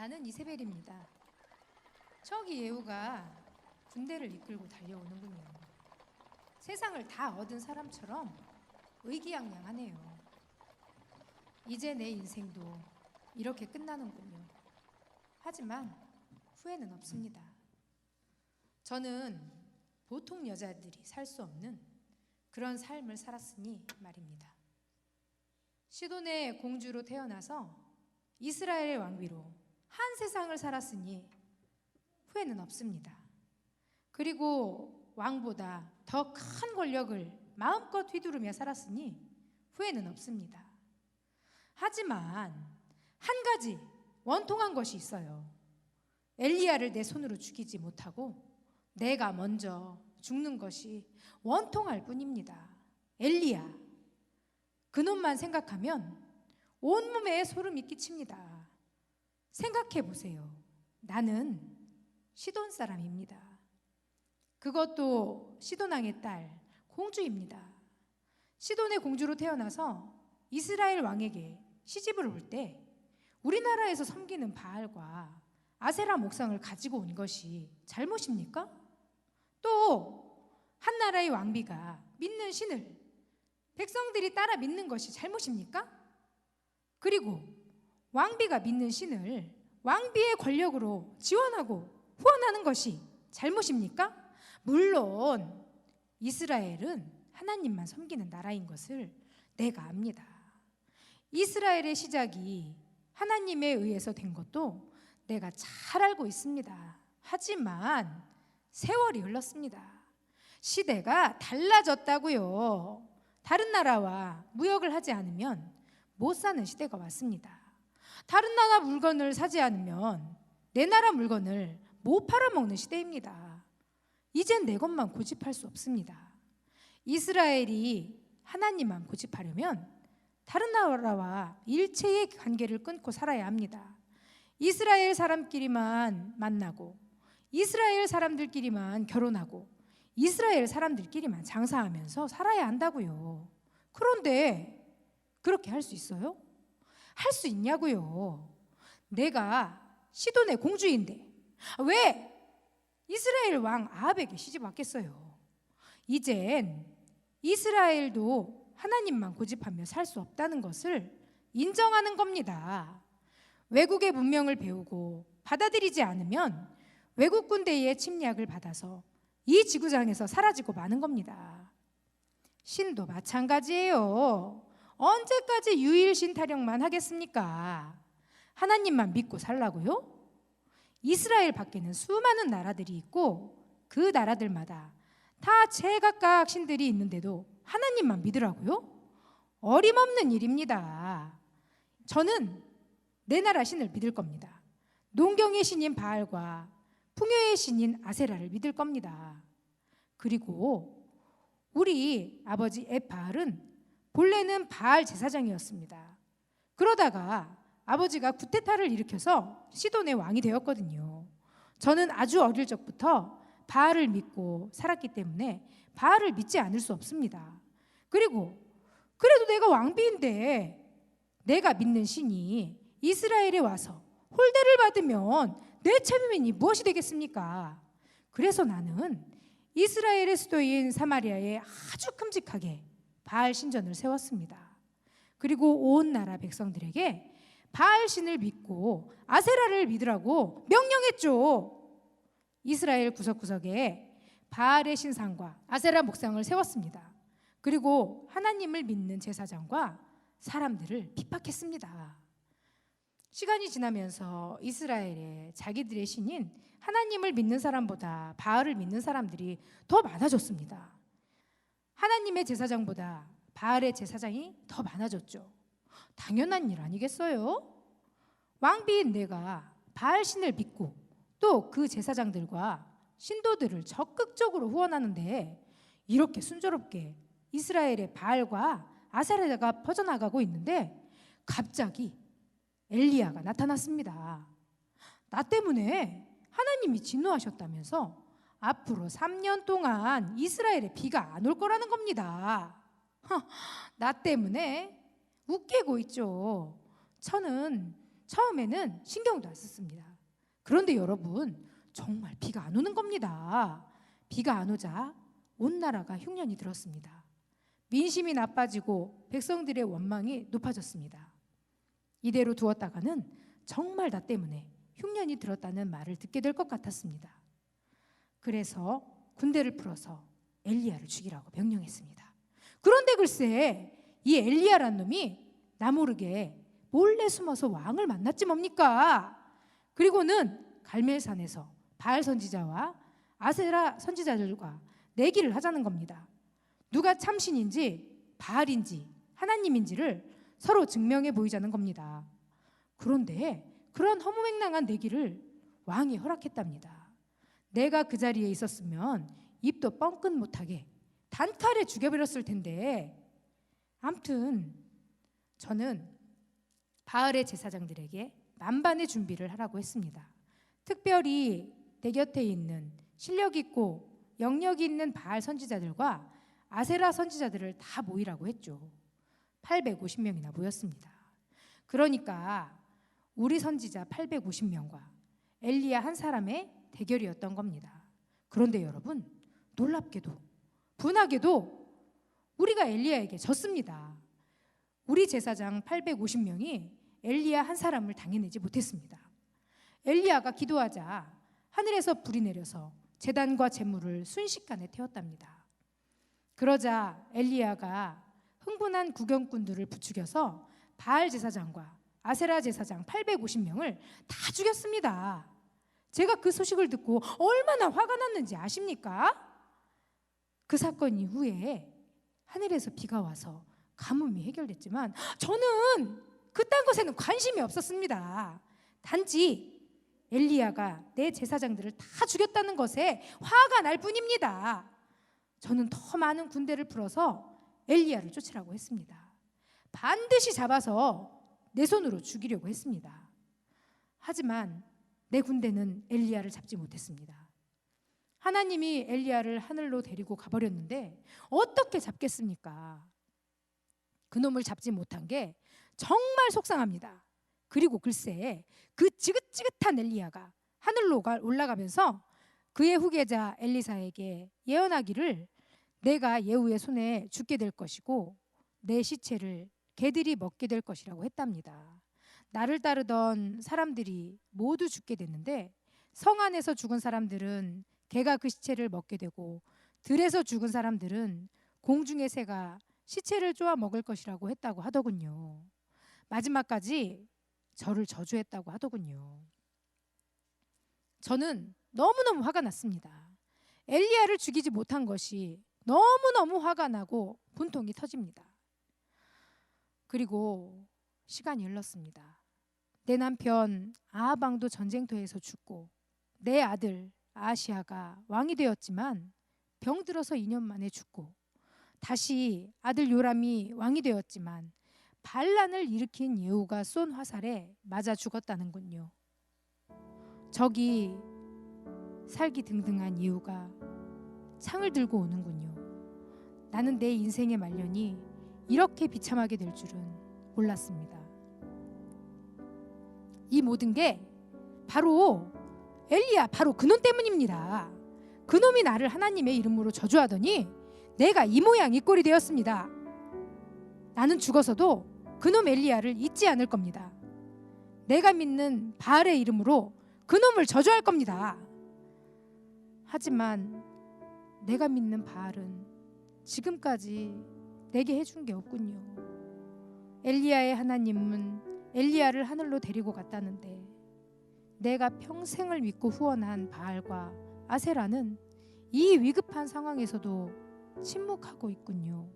나는 이세벨입니다. 저기 예후가 군대를 이끌고 달려오는군요. 세상을 다 얻은 사람처럼 의기양양하네요. 이제 내 인생도 이렇게 끝나는군요. 하지만 후회는 없습니다. 저는 보통 여자들이 살 수 없는 그런 삶을 살았으니 말입니다. 시돈의 공주로 태어나서 이스라엘의 왕비로 한 세상을 살았으니 후회는 없습니다. 그리고 왕보다 더 큰 권력을 마음껏 휘두르며 살았으니 후회는 없습니다. 하지만 한 가지 원통한 것이 있어요. 엘리야를 내 손으로 죽이지 못하고 내가 먼저 죽는 것이 원통할 뿐입니다. 엘리야, 그놈만 생각하면 온몸에 소름이 끼칩니다. 생각해 보세요. 나는 시돈 사람입니다. 그것도 시돈 왕의 딸 공주입니다. 시돈의 공주로 태어나서 이스라엘 왕에게 시집을 올 때 우리나라에서 섬기는 바알과 아세라 목상을 가지고 온 것이 잘못입니까? 또 한 나라의 왕비가 믿는 신을 백성들이 따라 믿는 것이 잘못입니까? 그리고 왕비가 믿는 신을 왕비의 권력으로 지원하고 후원하는 것이 잘못입니까? 물론 이스라엘은 하나님만 섬기는 나라인 것을 내가 압니다. 이스라엘의 시작이 하나님에 의해서 된 것도 내가 잘 알고 있습니다. 하지만 세월이 흘렀습니다. 시대가 달라졌다고요. 다른 나라와 무역을 하지 않으면 못 사는 시대가 왔습니다. 다른 나라 물건을 사지 않으면 내 나라 물건을 못 팔아먹는 시대입니다. 이젠 내 것만 고집할 수 없습니다. 이스라엘이 하나님만 고집하려면 다른 나라와 일체의 관계를 끊고 살아야 합니다. 이스라엘 사람끼리만 만나고 이스라엘 사람들끼리만 결혼하고 이스라엘 사람들끼리만 장사하면서 살아야 한다고요. 그런데 그렇게 할 수 있어요? 할 수 있냐고요. 내가 시돈의 공주인데 왜 이스라엘 왕 아합에게 시집 왔겠어요? 이젠 이스라엘도 하나님만 고집하며 살 수 없다는 것을 인정하는 겁니다. 외국의 문명을 배우고 받아들이지 않으면 외국 군대의 침략을 받아서 이 지구상에서 사라지고 마는 겁니다. 신도 마찬가지예요. 언제까지 유일신 타령만 하겠습니까? 하나님만 믿고 살라고요? 이스라엘 밖에는 수많은 나라들이 있고 그 나라들마다 다 제각각 신들이 있는데도 하나님만 믿으라고요? 어림없는 일입니다. 저는 내 나라 신을 믿을 겁니다. 농경의 신인 바알과 풍요의 신인 아세라를 믿을 겁니다. 그리고 우리 아버지 엣바알은 본래는 바알 제사장이었습니다. 그러다가 아버지가 쿠데타를 일으켜서 시돈의 왕이 되었거든요. 저는 아주 어릴 적부터 바알을 믿고 살았기 때문에 바알을 믿지 않을 수 없습니다. 그리고 그래도 내가 왕비인데 내가 믿는 신이 이스라엘에 와서 홀대를 받으면 내 체면이 무엇이 되겠습니까? 그래서 나는 이스라엘의 수도인 사마리아에 아주 큼직하게 바알 신전을 세웠습니다. 그리고 온 나라 백성들에게 바알 신을 믿고 아세라를 믿으라고 명령했죠. 이스라엘 구석구석에 바알의 신상과 아세라 목상을 세웠습니다. 그리고 하나님을 믿는 제사장과 사람들을 핍박했습니다. 시간이 지나면서 이스라엘에 자기들의 신인 하나님을 믿는 사람보다 바알을 믿는 사람들이 더 많아졌습니다. 하나님의 제사장보다 바알의 제사장이 더 많아졌죠. 당연한 일 아니겠어요? 왕비인 내가 바알 신을 믿고 또 그 제사장들과 신도들을 적극적으로 후원하는데 이렇게 순조롭게 이스라엘의 바알과 아세라가 퍼져나가고 있는데 갑자기 엘리야가 나타났습니다. 나 때문에 하나님이 진노하셨다면서 앞으로 3년 동안 이스라엘에 비가 안 올 거라는 겁니다. 나 때문에 웃기고 있죠. 저는 처음에는 신경도 안 썼습니다. 그런데 여러분, 정말 비가 안 오는 겁니다. 비가 안 오자 온 나라가 흉년이 들었습니다. 민심이 나빠지고 백성들의 원망이 높아졌습니다. 이대로 두었다가는 정말 나 때문에 흉년이 들었다는 말을 듣게 될 것 같았습니다. 그래서 군대를 풀어서 엘리야를 죽이라고 명령했습니다. 그런데 글쎄 이 엘리야란 놈이 나 모르게 몰래 숨어서 왕을 만났지 뭡니까? 그리고는 갈멜산에서 바알 선지자와 아세라 선지자들과 내기를 하자는 겁니다. 누가 참신인지 바알인지 하나님인지를 서로 증명해 보이자는 겁니다. 그런데 그런 허무맹랑한 내기를 왕이 허락했답니다. 내가 그 자리에 있었으면 입도 뻥끗 못하게 단칼에 죽여버렸을 텐데, 아무튼 저는 바알의 제사장들에게 만반의 준비를 하라고 했습니다. 특별히 내 곁에 있는 실력 있고 영역이 있는 바알 선지자들과 아세라 선지자들을 다 모이라고 했죠. 850명이나 모였습니다. 그러니까 우리 선지자 850명과 엘리야 한 사람의 대결이었던 겁니다. 그런데 여러분, 놀랍게도 분하게도 우리가 엘리야에게 졌습니다. 우리 제사장 850명이 엘리야 한 사람을 당해내지 못했습니다. 엘리야가 기도하자 하늘에서 불이 내려서 제단과 제물을 순식간에 태웠답니다. 그러자 엘리야가 흥분한 구경꾼들을 부추겨서 바알 제사장과 아세라 제사장 850명을 다 죽였습니다. 제가 그 소식을 듣고 얼마나 화가 났는지 아십니까? 그 사건 이후에 하늘에서 비가 와서 가뭄이 해결됐지만 저는 그딴 것에는 관심이 없었습니다. 단지 엘리야가 내 제사장들을 다 죽였다는 것에 화가 날 뿐입니다. 저는 더 많은 군대를 풀어서 엘리야를 쫓으라고 했습니다. 반드시 잡아서 내 손으로 죽이려고 했습니다. 하지만 내 군대는 엘리야를 잡지 못했습니다. 하나님이 엘리야를 하늘로 데리고 가버렸는데 어떻게 잡겠습니까? 그놈을 잡지 못한 게 정말 속상합니다. 그리고 글쎄 그 지긋지긋한 엘리야가 하늘로 올라가면서 그의 후계자 엘리사에게 예언하기를 내가 예후의 손에 죽게 될 것이고 내 시체를 개들이 먹게 될 것이라고 했답니다. 나를 따르던 사람들이 모두 죽게 됐는데 성 안에서 죽은 사람들은 개가 그 시체를 먹게 되고 들에서 죽은 사람들은 공중의 새가 시체를 쪼아 먹을 것이라고 했다고 하더군요. 마지막까지 저를 저주했다고 하더군요. 저는 너무너무 화가 났습니다. 엘리야를 죽이지 못한 것이 너무너무 화가 나고 분통이 터집니다. 그리고 시간이 흘렀습니다. 내 남편 아하방도 전쟁터에서 죽고 내 아들 아하시아가 왕이 되었지만 병들어서 2년 만에 죽고 다시 아들 요람이 왕이 되었지만 반란을 일으킨 예후가 쏜 화살에 맞아 죽었다는군요. 저기 살기등등한 예후가 창을 들고 오는군요. 나는 내 인생의 말년이 이렇게 비참하게 될 줄은 몰랐습니다. 이 모든 게 바로 엘리야, 바로 그놈 때문입니다. 그놈이 나를 하나님의 이름으로 저주하더니 내가 이 모양 이 꼴이 되었습니다. 나는 죽어서도 그놈 엘리야를 잊지 않을 겁니다. 내가 믿는 바알의 이름으로 그놈을 저주할 겁니다. 하지만 내가 믿는 바알은 지금까지 내게 해준 게 없군요. 엘리야의 하나님은 엘리야를 하늘로 데리고 갔다는데 내가 평생을 믿고 후원한 바알과 아세라는 이 위급한 상황에서도 침묵하고 있군요.